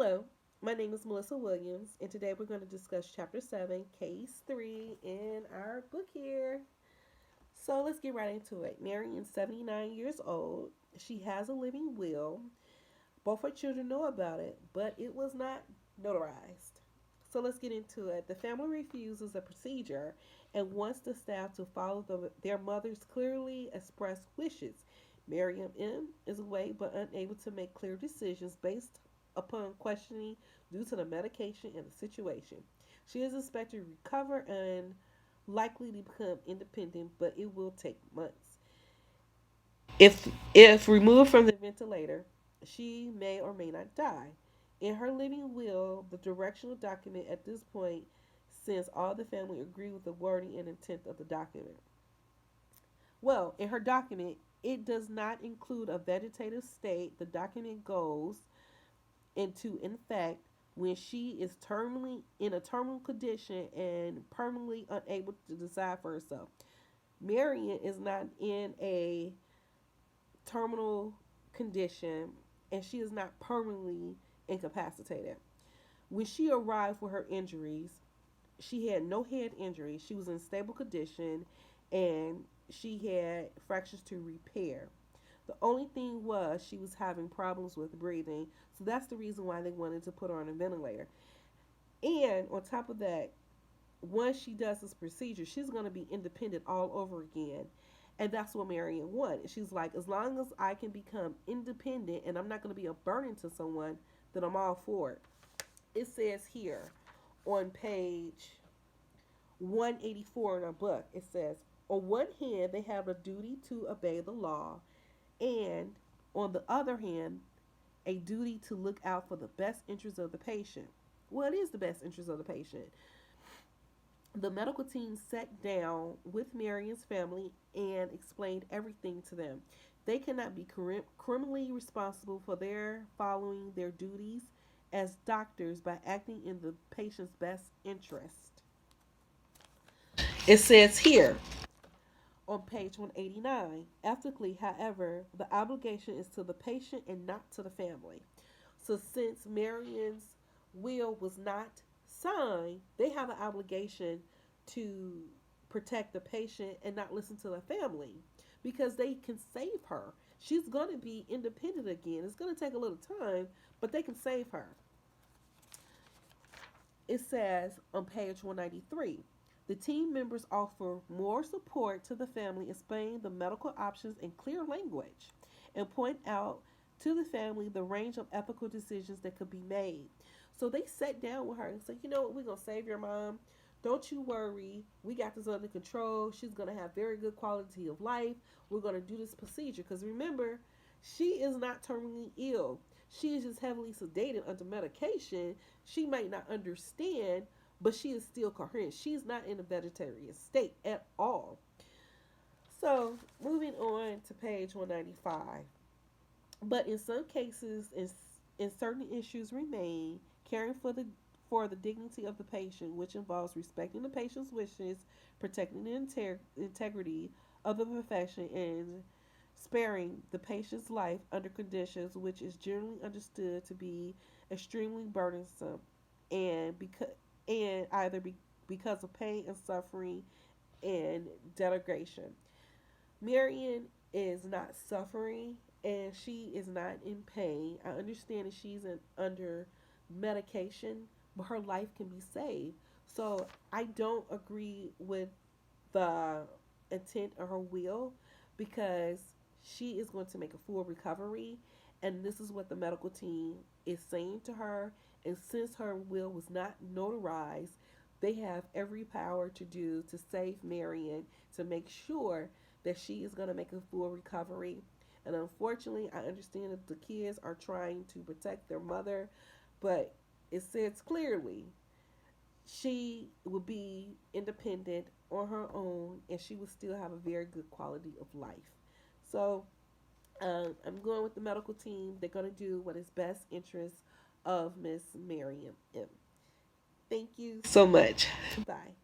Hello, my name is Melissa Williams, and today we're going to discuss Chapter 7, Case 3 in our book here. So let's get right into it. Marion is 79 years old. She has a living will. Both her children know about it, but it was not notarized. So let's get into it. The family refuses a procedure and wants the staff to follow their mother's clearly expressed wishes. Miriam M. is away but unable to make clear decisions based upon questioning due to the medication and the situation. She is expected to recover and likely to become independent, but it will take months. If removed from the ventilator, she may or may not die. In her living will, the directional document at this point, since all the family agree with the wording and intent of the document. Well, in her document, it does not include a vegetative state. The document goes into, in fact, when she is terminally in a terminal condition and permanently unable to decide for herself. Marion is not in a terminal condition and she is not permanently incapacitated. When she arrived with her injuries, she had no head injuries. She was in stable condition and she had fractures to repair. The only thing was she was having problems with breathing. So that's the reason why they wanted to put her on a ventilator. And on top of that, once she does this procedure, she's going to be independent all over again. And that's what Marion wanted. She's like, as long as I can become independent and I'm not going to be a burden to someone, then I'm all for it. It says here on page 184 in our book, it says, on one hand, they have a duty to obey the law, and on the other hand, a duty to look out for the best interests of the patient. What is the best interest of the patient? The medical team sat down with Marion's family and explained everything to them. They cannot be criminally responsible for their following their duties as doctors by acting in the patient's best interest. It says here on page 189, ethically, however, the obligation is to the patient and not to the family. So since Marion's will was not signed, they have an obligation to protect the patient and not listen to the family because they can save her. She's going to be independent again. It's going to take a little time, but they can save her. It says on page 193, the team members offer more support to the family, explain the medical options in clear language, and point out to the family the range of ethical decisions that could be made. So they sat down with her and said, you know what, we're going to save your mom. Don't you worry. We got this under control. She's going to have very good quality of life. We're going to do this procedure. Because remember, she is not terminally ill. She is just heavily sedated under medication. She might not understand, but she is still coherent. She's not in a vegetarian state at all. So, moving on to page 195. But in some cases, in certain issues remain, caring for the dignity of the patient, which involves respecting the patient's wishes, protecting the integrity of the profession, and sparing the patient's life under conditions which is generally understood to be extremely burdensome, and because of pain and suffering and denigration. Marion is not suffering and she is not in pain. I understand that she's under medication, but her life can be saved. So I don't agree with the intent of her will because she is going to make a full recovery. And this is what the medical team is saying to her. And since her will was not notarized, they have every power to do to save Marion to make sure that she is going to make a full recovery. And unfortunately, I understand that the kids are trying to protect their mother, but it says clearly she will be independent on her own and she will still have a very good quality of life. So I'm going with the medical team. They're going to do what is best interest of Miss Miriam M. Thank you so much. Bye.